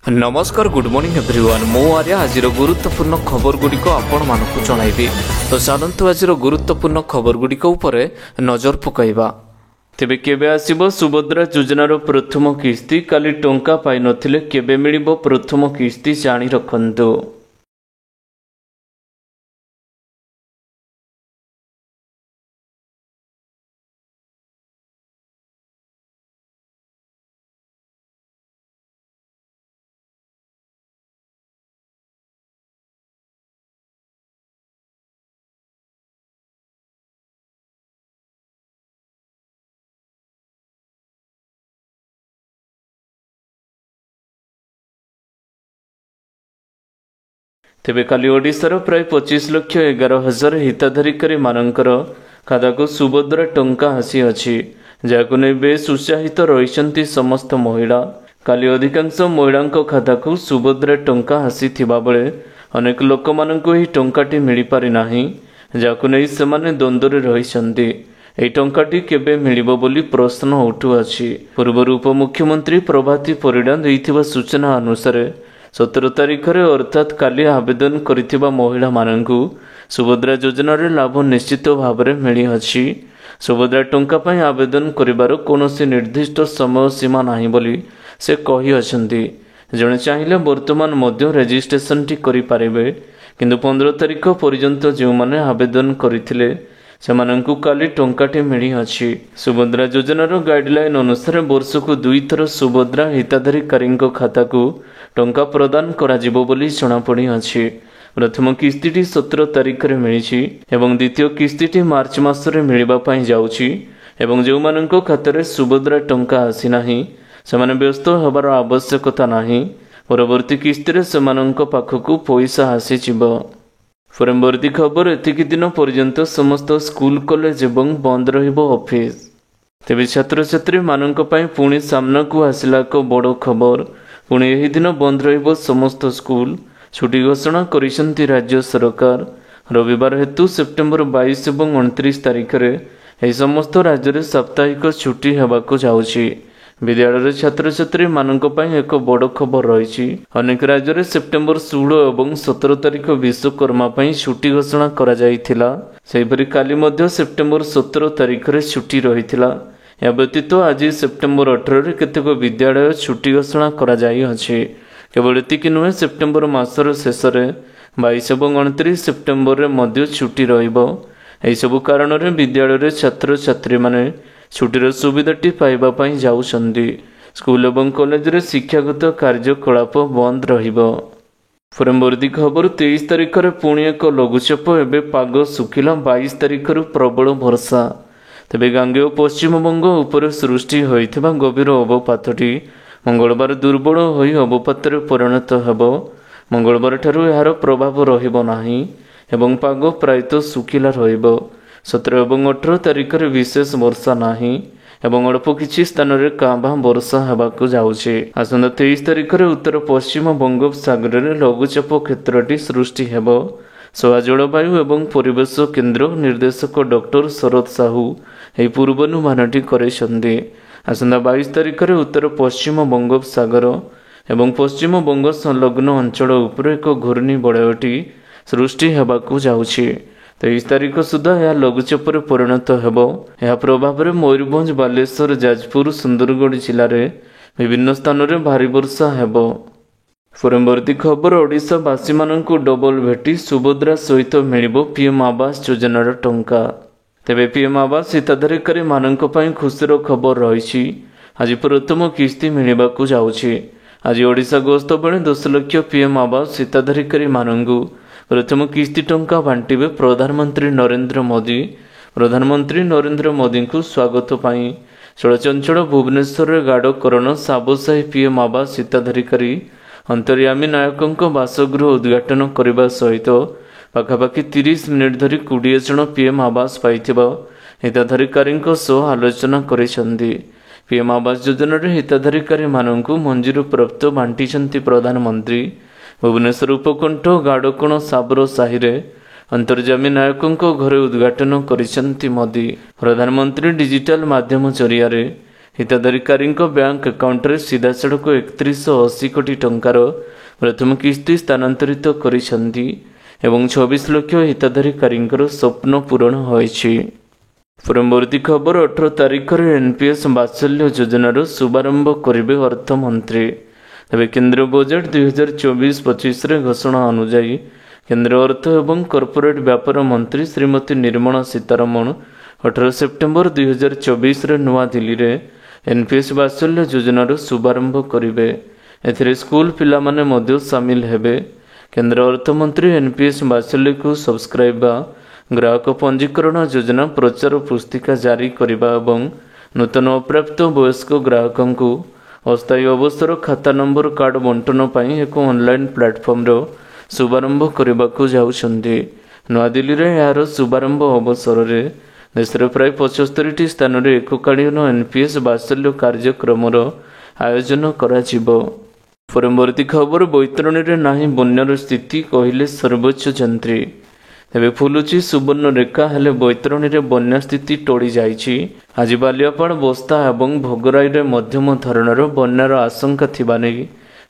नमस्कार good morning everyone मो आर्य आज गुरुत्वपूर्ण खबर गुड़िक आपण मानक जणाइबी। तो चलतु आज गुरुत्वपूर्ण खबर गुड़िक उपरे नजर पकाइबा। तेबे केबे आसीबो सुभद्रा योजनार प्रथम किस्ती? काली टंका पाइ नथिले केबे मिलिबो प्रथम किस्ती जानि रखंतु। तेबे काली ओडिशार प्राय 25,11,000 हिताधिकारी मानकर खाताको सुभद्रा टंका आसी अछि, जाको नै बेस उत्साहित रहिसंती समस्त महिला। काली अधिकांश महिलांक खाताको सुभद्रा टंका आसी थिबा बेले अनेक लोक माननको ही टंकाटी मिली पारि नाही, जाको नै सेमाने द्वंद्वरे रहिसंती। एही टंकाटी केबे मिलिबो बोली प्रश्न उठु अछि। पूर्व उपमुख्यमंत्री प्रभाती परिडा दैथिबा सूचना अनुसार 17 तारिख अर्थात काली आवेदन करिथिबा महिला माननकु सुभद्रा योजनार लाभ निश्चित भाव में मिली अछि। सुभद्रा टंका पाई आवेदन करिबार कोनोसी निर्दिष्ट समय सीमा नाही बोली से कहि अछंती। जणे चाहिले वर्तमान मध्य रेजिस्ट्रेशन टी करि पारिबे, किंतु 15 तारिख पर्यंत जो माने आवेदन करिथिले सेमानंकु काली टंकाटी मिली अछि। सुभद्रा योजनार गाइडलाइन अनुसार वर्षकु 2 थर सुभद्रा हिताधिकारीଙ୍କ खाताकु टंका प्रदान करा जिवो बोली जणा पड़ी अछि। प्रथम किस्तीटी 17 तारिख रे मिलिछि एवं द्वितीय किस्तीटी मार्च मासरे मिलिबा पई जाउछि एवं जो माननको खातारे सुभद्रा टंका आसी नाही सेमाने व्यस्त होबार आवश्यकता नाही। परवर्ती किस्तीरे सेमाननको पाखकु पैसा आसी जिवो। परवर्ती खबर एतिकी दिन पर्यंत समस्त स्कूल कॉलेज एवं बंद रहिबो ऑफिस। तेबे छात्र छात्री माननक पई पुणी सामनाकु आसिला एक बड़ खबर। पुणी एही दिन बंद रहिबो समस्त स्कूल। छुट्टी घोषणा करिसंती राज्य सरकार। रविवार हेतु सेप्टेम्बर 22 एवं 29 तारिख रे एही समस्त राज्य रे साप्ताहिक छुट्टी हेबाकु जाउछि। विद्यालय छात्र छात्री माननक पई एक बड़ खबर रहिछि। अनेक राज्य रे सेप्टेम्बर 16 एवं 17 तारिख विश्वकर्मा पई छुट्टी घोषणा करा जाइथिला। सेहिपरि काली मध्य सेप्टेम्बर 17 तारिख रे छुट्टी रहिथिला। या व्यतीत आज सेप्टेम्बर 18 रे केतेक विद्यालय छुट्टी घोषणा करा जाई अछि। केवल एतिकी नुहे, सेप्टेम्बर मासर शेष रे 22 एवं 29 सेप्टेम्बर रे मध्य छुट्टी रहिबो। एही सब कारण रे विद्यालय रे छात्र छात्री माने छुट्टीर सुविधाटी पाइबा पई जाउछंदी। स्कूल एवं कॉलेज रे शिक्षागत कार्यकलाप बंद रहिबो। परवर्ती खबर 23 तारिख रे पुणी एक लघुचाप एबे पाग सुखिला। 22 तारिख रु प्रबल वर्षा। तेबे गांगेय पश्चिमबंग उपरे सृष्टि होइथिबा गभीर अवपातटी मंगलवार दुर्बल होई अवपातरे परिणत हेबो। मंगलवार ठारु एहार प्रभाव रहिबो नाही एवं पाग प्रायतः सुखिला रहिबो। 17 एवं 18 तारिख रे विशेष वर्षा नाही एवं अल्प किछि स्थान रे कांभा वर्षा हेबाकु जाउछि। आसंता 23 तारिख रे उत्तर पश्चिम बंगोपसागर रे लघुचाप क्षेत्रटी सृष्टि हेबो। सोआ जलवायु एवं परिवेश केन्द्र निर्देशक डॉक्टर शरद साहू एही पूर्वानुमानटी करिसंती। आसंता 22 तारिख रे उत्तर पश्चिम बंगोपसागर एवं पश्चिम बंग संलग्न अंचल उपरे एक घूर्णिबलयटी सृष्टि हेबाकु जाउछि। 23 तारिख सुधा यह लघुचाप परिणत हेबो। यह प्रभाव में मयूरभंज, बालेश्वर, जाजपुर, सुंदरगढ़ जिले में विभिन्न स्थान में भारी वर्षा हेबो। परवर्ती खबर ओडिशा वासी माननकु डबल भेटी सुभद्रा सहित मिलिबो पीएम आवास योजनार टंका। तेबे पीएम आवास हिताधिकारी माननक पई खुशीर खबर रहिछि। आज प्रथम किस्ती मिलिबाकु जाउछि। आज ओडिशा गस्त बेले 10 लाख पीएम आवास हिताधिकारी माननकु प्रथम किस्ती टंका बांटिबे प्रधानमंत्री नरेंद्र मोदी। प्रधानमंत्री नरेंद्र मोदी को स्वागत पाई चलचंचल भुवनेश्वर गाड़करण साबोसाही पीएम आवास हिताधिकारी अंतर्यामी नायकों बासगृह उद्घाटन करने सहित पाखापाखि 30 मिनिट धरी 20 जन पीएम आवास पाइथिबा हिताधिकारी सह आलोचना करिसंती। पीएम आवास योजना हिताधिकारी माननकु मंजूरी प्राप्त बांटिसंती प्रधानमंत्री। भुवनेश्वर उपकंठ गाड़कोण साबर साहि रे अंतर्जामी नायकों घरे उद्घाटन करिसंती मोदी। प्रधानमंत्री डिजिटल माध्यम जरिया हिताधिकारी बैंक अकाउंट रे सीधा सड़क 3180 कोटी टंकार प्रथम किस्ती स्थानांतरित करिसेंती एवं 26 लाख हिताधिकारी स्वप्न पूरण होइछि। परवर्ती खबर 18 तारिख रे एनपीएस वात्सल्य योजनार शुभारंभ करिवे अर्थमंत्री। तबे केंद्र बजट 2024-25 रे घोषणा अनुसार केंद्र अर्थ एवं कॉर्पोरेट व्यापार मंत्री श्रीमती निर्मला सीतारमण 18 सेप्टेम्बर 2024 रे नवा दिल्ली रे एनपीएस वात्सल्य योजनार शुभारंभ करिवे। एथिरे स्कूल पिला माने मध्य शामिल हेबे। केंद्र अर्थमंत्री एनपीएस वात्सल्य को सब्सक्राइब ग्राहक पंजीकरण योजना प्रचार पुस्तिका जारी करने और नूतन अप्राप्त वयस्क ग्राहकों को अस्थायी अवसर खाता नंबर कार्ड बंटन पर एक ऑनलाइन प्लेटफॉर्म शुभारंभ करने को जाउछन्ति। नयादिल्ली रे यार शुभारंभ अवसर में देश में प्राय 75 स्थान में एककालीन एनपीएस वात्सल्य कार्यक्रम आयोजन कराजिबो। परवर्ती खबर बैतरणी रे नाही बन्यार स्थिति कहले सर्वोच्च जंत्री। तेबे फुलुची सुवर्ण रेखा हेले बैतरणी रे बन्या स्थिति टोड़ी जाइछि। आज बालियापाड़ बस्ता एवं भोगराई रे मध्यम धरणर बन्यार आशंका थिबा नै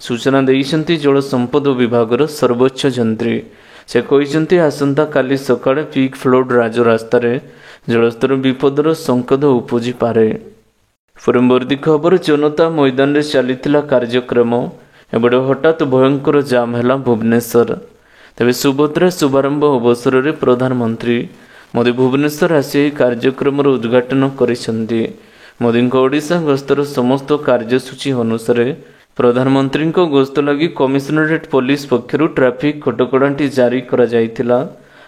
सूचना देइछन्ति जल संपद विभागर सर्वोच्च जंत्री। से कहिसन्ति आसंता काली सकाळे पीक फ्लोड राजरास्ता रे जलस्तर विपदर संकट उपजी पारे। परवर्ती खबर जनता मैदान रे चलीथिला कार्यक्रम एबडे हठात भयंकर जाम हैला भुवनेश्वर। तेबे सुभद्रा शुभारंभ अवसर में प्रधानमंत्री मोदी भुवनेश्वर आसी कार्यक्रम उद्घाटन करिसेंति। मोदी ओडिशा गस्तर समस्त कार्यसूची अनुसार प्रधानमंत्री गस्त लगी कमिशनरेट पुलिस पक्षर ट्रैफिक कटकणाटी जारी करा जायतिला।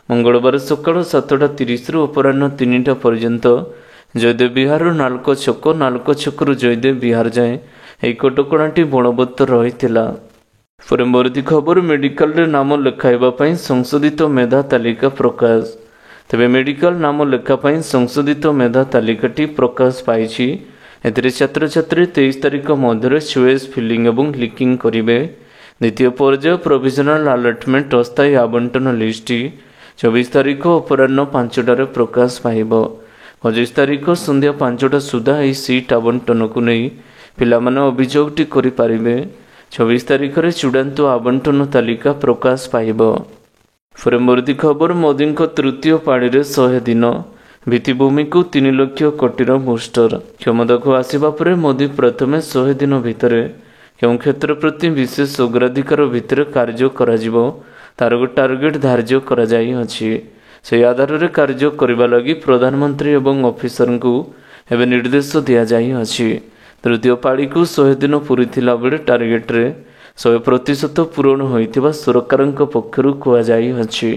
मंगलवार सकाळ 7:30 अपराह्न 3टा पर्यंत जयदेव विहार नालको छकरू जयदेव विहार जाए यह कटकणाटी बलवत्तर रहितिला। परवर्ती खबर मेडिकल रे नाम लेखाइबा पई संशोधित मेधा तालिका प्रकाश। तेबे मेडिकल नाम लेखा पई संशोधित मेधा तालिकाटी प्रकाश पाइछि। एथिरे छात्र छात्री 23 तारिख मध्य चॉइस फिलिंग एवं लिंकिंग करिवे। द्वितीय पर्याय प्रोविजनल अलॉटमेंट अस्थायी आवंटन लिस्ट 24 तारिख अपराह्न 5टार प्रकाश पाइब। 25 तारिख संध्या 5टा सुधा यह सीट आवंटन को नहीं पिला माने अभियोगटी करि पारिबे। 26 तारिख रे चूड़ांत आवंटन तालिका प्रकाश पाइब। परवर्ती खबर मोदी तृतीय पाड़ी रे 100 दिन भित्तिभूमि को 3 लाख कोटीर बूस्टर। क्षमता को आसिबा परे मोदी प्रथमे 100 दिन भितर केउं क्षेत्र प्रति विशेष अग्राधिकार भितर कार्य कराजिबो तार गो टार्गेट धार्य करा जाई अछि। से आधार रे कार्य करबा लगी प्रधानमंत्री एवं ऑफिसर को एवं निर्देश दिया जाई अछि। तृतीय पाड़ी को 100 दिन पूरी थिला बेले टार्गेट रे 100% पूर्ण होइतिबा सरकारक पक्षरु कुआ जाई अछि।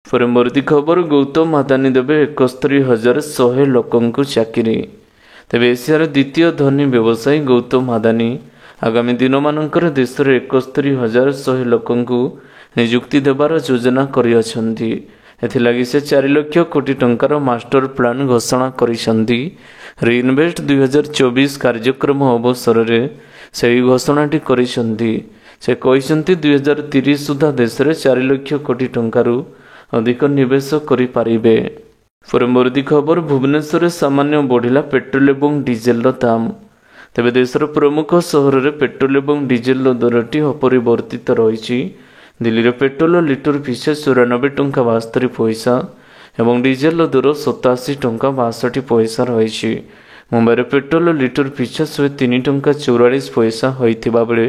परवर्ती खबर गौतम अदानी देवे 71,100 लोकंकु चाकरी। तेबे एशियार द्वितीय धनी व्यवसायी गौतम अदानी आगामी दिन मानकर देश रे 71,100 लोकंकु नियुक्ति देवार योजना करियछन्ति। एथिलागि से 4 लाख कोटी टंकार मास्टर प्लान घोषणा करिसन्ति। रिइनवेस्ट 2024 कार्यक्रम अवसर रे से घोषणाटी करिसन्ति। से कहिसन्ति 2030 सुधा देश रे 4 लाख कोटी टंकारु अधिक निवेश करि पारिबे। परवर्ती खबर भुवनेश्वर सामान्य बढ़िला पेट्रोल एवं डीजेल दाम। तेबे देशर प्रमुख सहर रे पेट्रोल एवं डीजेल दरटी अपरिवर्तित रहिछि। दिल्ली रे पेट्रोल लिटर पिछा 94 टंका 72 पैसा एवं डीजेल दर 87 टंका 62 पैसा रहिछि। मुंबई रे पेट्रोल लिटर पिछा 103 टंका 44 पैसा होइथिबा बेले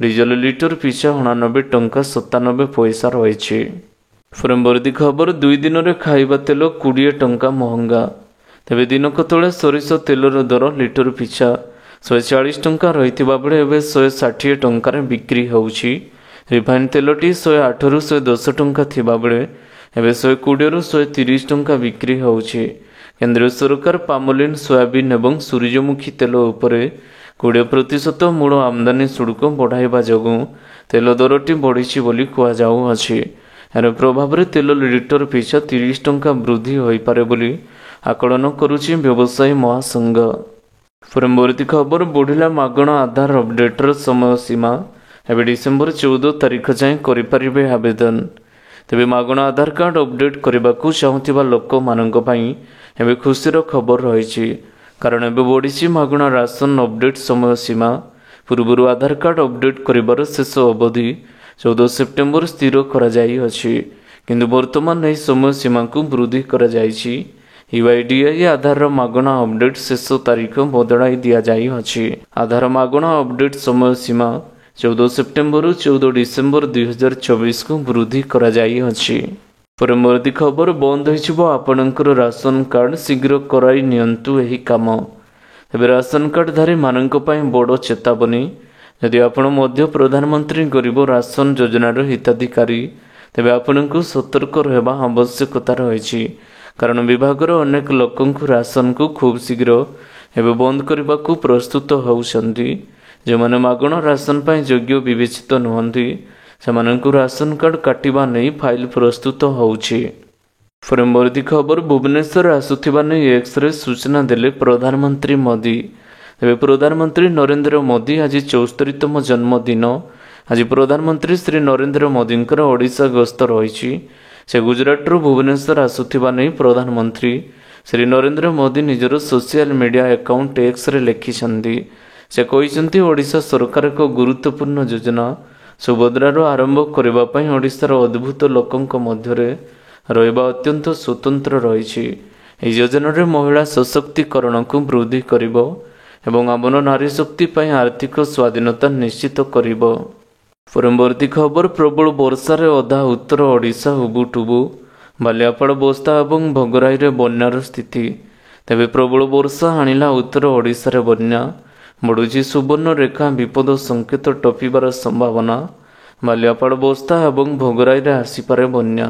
डीजेल लिटर पिछा 89 टंका 97 पैसा रहिछि। परवर्ती खबर 2 दिन रे खाइबा तेल 20 टंका महंगा। तेबे दिनक तले सरिष तेलर दर लिटर पिछा 140 टंका रहिथिबा बेले एबे 160 टंका रे बिक्री होउछि। रिफाइन तेलटी 108 रु 110 टंका थिबा बेले एबे 120 रु 130 टंका बिक्री होउछि। केंद्र सरकार पामोलिन सोयाबीन एवं सूर्यमुखी तेल उपरे 20% मूल आमदानी शुल्क बढ़ाइबा जोगु तेल दरटी बढ़िछि बोली कुआ जाउ अछि। यार प्रभाव रे तेल लिटर पिछा 30 टंका वृद्धि होई पारे बोली आकलन करुछि व्यवसायी महासंघ। परवर्ती खबर बढ़िला मागणा आधार अपडेटर समय सीमा एवं डिसेम्बर 14 तारिख जाए करिपारिबे आवेदन। तेबे मागणा आधार कार्ड अपडेट करने को चाहूथिबा लोक मानक पई एबे खुशीर खबर रहिछि। कारण एवं बढ़ी मागणा राशन अपडेट समय सीमा। पूर्वर आधार कार्ड अपडेट कर शेष अवधि 14 सेप्टेम्बर स्थिर किंतु वर्तमान यह समय सीमा को वृद्धि कर यूआईडीआई आधार मागणा अपडेट शेष तारीख बदलाई दि जाइए। आधार मागणा अपडेट समय सीमा 14 सेप्टेम्बर 14 डिसेम्बर 2024 को वृद्धि कर परवर्ती खबर बंद हो आपणकर राशन कार्ड शीघ्र कराई नियंतु एही काम। तेबे राशन कार्डधारी मानक पई बड़ चेतावनी। यदि आपण मध्य प्रधानमंत्री गरीब राशन योजनार हिताधिकारी तेबे आपनको सतर्क रहबा आवश्यकता रही। कारण विभागर अनेक लोकंकु राशन को खूब शीघ्र एवं बंद करने को प्रस्तुत होउछंती। जो माने मागणा राशन पई योग्य विवेचित नुहंती सेमानंकु राशन कार्ड काटिबा नहीं फाइल प्रस्तुत होउछि। परवर्ती खबर भुवनेश्वर आसुथिबा नहीं एक्सरे सूचना देले प्रधानमंत्री मोदी। तेबे प्रधानमंत्री नरेंद्र मोदी आज 74तम जन्मदिन। आज प्रधानमंत्री श्री नरेंद्र मोदींकर ओडिशा गस्त रही। से गुजरात भुवनेश्वर आसुथिबा नहीं प्रधानमंत्री श्री नरेंद्र मोदी निजर social media account X ray लिखिछंती। से कहिसंती ओडिशा सरकार एक गुरुत्वपूर्ण योजना सुभद्रार आरंभ करबा पई ओडिशार अद्भुत लोकंक मध्यरे रहिबा अत्यंत स्वतंत्र रही। एही योजनार महिला सशक्तिकरण को वृद्धि करिबो एवं आमन नारी शक्ति पई आर्थिक स्वाधीनता निश्चित करिबो। परवर्ती खबर प्रबल वर्षा रे अधा उत्तर ओडिशा हुबुटुबु। बालियापाड़ बोस्ता एवं भोगराई रे बन्यार स्थिति। तेबे प्रबल वर्षा आनिला उत्तर ओडिशा रे बन्या। बढ़ुची सुवर्ण रेखा विपद संकेत टपिबार संभावना। बालियापाड़ बोस्ता एवं भोगराई रे आसीपारे बन्या।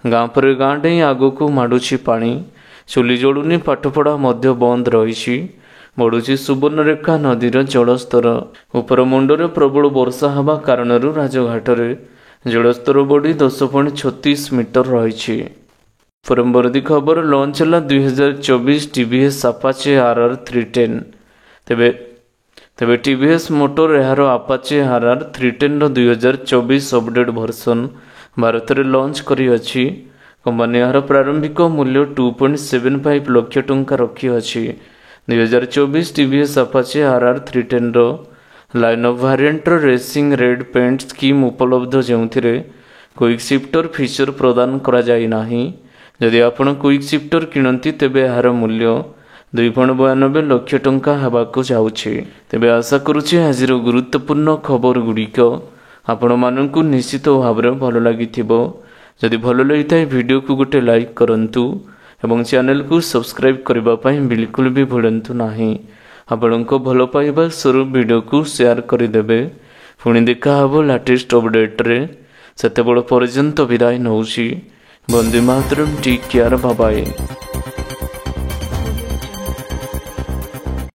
गाँ पर गाँ डेई आगको माडुची पानी। चुली जोड़ुनी पाठपढ़ा मध्य बंद रही। बढ़ुची सुवर्णरेखा नदीर जलस्तर। उपर मुंडरे प्रबल वर्षा हवा कारण राजघाट जलस्तर बढ़ी 10.36 मीटर रही। परवर्ती खबर लॉन्च है 2024 टीवीएस अपाचे आरआर 310। तेबे टीवीएस मोटर यार Apache RR 310 2024 update version Bharat में लॉन्च करी। कंपनी यार प्रारंभिक मूल्य 2.75 लाख टंका रखी अछि। 2024 TVS Apache RR 310 line of variant racing red paint scheme उपलब्ध जो क्विक शिफ्टर फीचर प्रदान करा जाई नाही। जदि आपण क्विक शिफ्टर किणती तेबे यार मूल्य 2.92 लाख टंका हेबाकु जाउछि। तेबे आशा करुछि आजिर गुरुत्वपूर्ण खबर गुड़िक आपण माननकु निश्चित भाव में भल लागिथिबो। जदि भल लगिथाय वीडियो को गोटे लाइक करंतु एवं चैनल को सब्सक्राइब करबा पई बिल्कुल भी भूलंतु नाही। आपणको भल पाइबा स्वरूप वीडियो को शेयर करदेवे। पुणी देखा हबो लेटेस्ट अपडेट रे। सेते बड़ पर्यंत विदाय नौछि। Vande Mataram. Take care. Bye bye.